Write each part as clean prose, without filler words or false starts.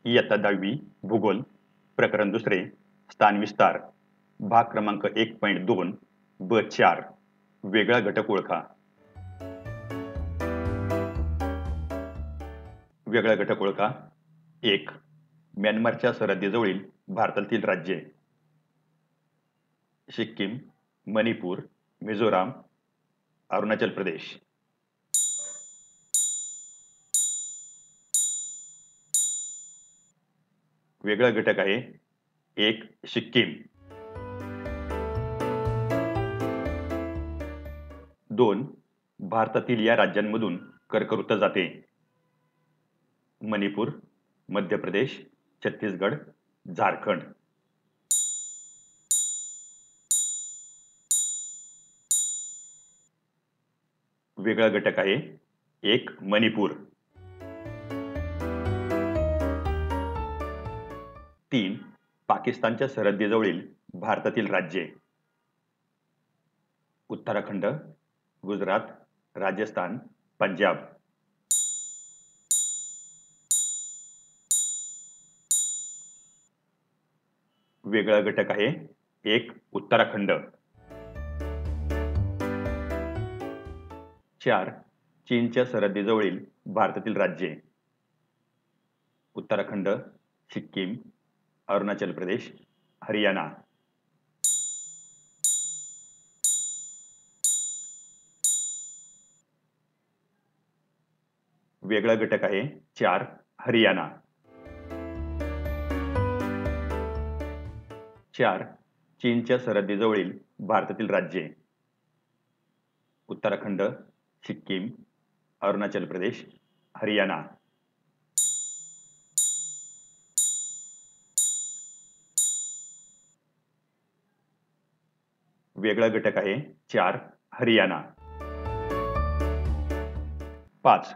इयत्ता 10वी भूगोल प्रकरण दुसरे स्थान विस्तार भाग क्रमांक 1.2 ब 4 वेगळा घटक ओळखा. वेगळा घटक ओळखा. 1. म्यानमारच्या सरहद्दीजवळील भारतातील राज्ये सिक्कीम, मणिपूर, मिझोराम, अरुणाचल प्रदेश. वेगळा घटक आहे 1. सिक्कीम. 2. भारतातील या राज्यांमधून कर्कवृत्त जाते. मणिपूर, मध्य प्रदेश, छत्तीसगड, झारखंड. वेगळा घटक आहे 1. मणिपूर. 3. पाकिस्तानच्या सरहद्दीजवळील भारतातील राज्ये उत्तराखंड, गुजरात, राजस्थान, पंजाब. वेगळा घटक आहे 1. उत्तराखंड. 4. चीनच्या सरहद्दीजवळील भारतातील राज्ये उत्तराखंड, सिक्कीम, अरुणाचल प्रदेश, हरियाणा. वेगळा घटक आहे 4. हरियाणा. 4. चीनच्या सरहद्दीजवळील भारतातील राज्ये उत्तराखंड, सिक्कीम, अरुणाचल प्रदेश, हरियाणा. वेगळा घटक आहे 4. हरियाणा. 5.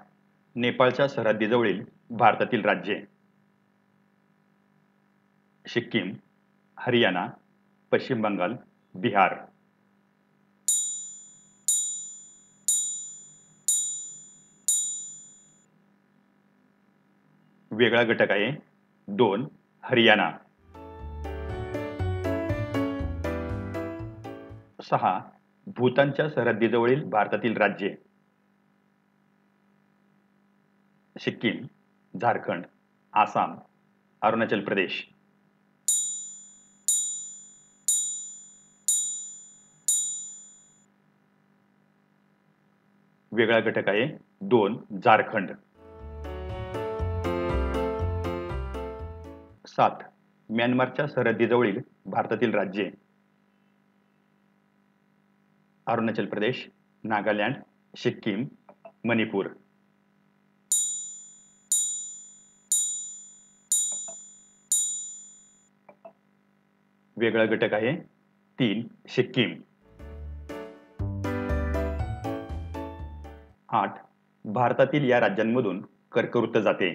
नेपाळच्या सरहद्दीजवळील भारतातील राज्ये सिक्कीम, हरियाणा, पश्चिम बंगाल, बिहार. वेगळा घटक आहे 2. हरियाणा. 6. भूतानच्या सरहद्दीजवळील भारतातील राज्ये सिक्कीम, झारखंड, आसाम, अरुणाचल प्रदेश. वेगळा घटक आहे 2. झारखंड. 7. म्यानमारच्या सरहद्दीजवळील भारतातील राज्ये अरुणाचल प्रदेश, नागालँड, सिक्कीम, मणिपूर. वेगळा घटक आहे 3. सिक्कीम. 8. भारतातील या राज्यांमधून कर्कवृत्त जाते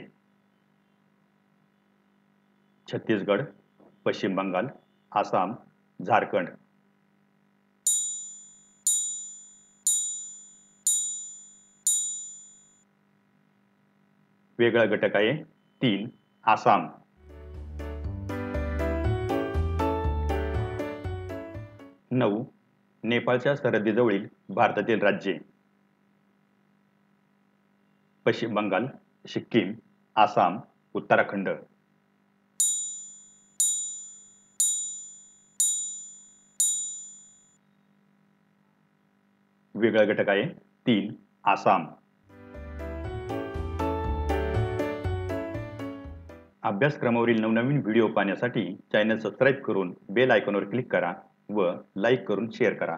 छत्तीसगड, पश्चिम बंगाल, आसाम, झारखंड. वेगळा घटक आहे 3. आसाम. 9. नेपाळच्या सरहद्दीजवळील भारतातील राज्ये पश्चिम बंगाल, सिक्कीम, आसाम, उत्तराखंड. वेगळा घटक आहे 3. आसाम. अभ्यासक्रमावरील नवनवीन व्हिडिओ पाहण्यासाठी चॅनल सबस्क्राईब करून बेल आयकॉनवर क्लिक करा व लाईक करून शेअर करा.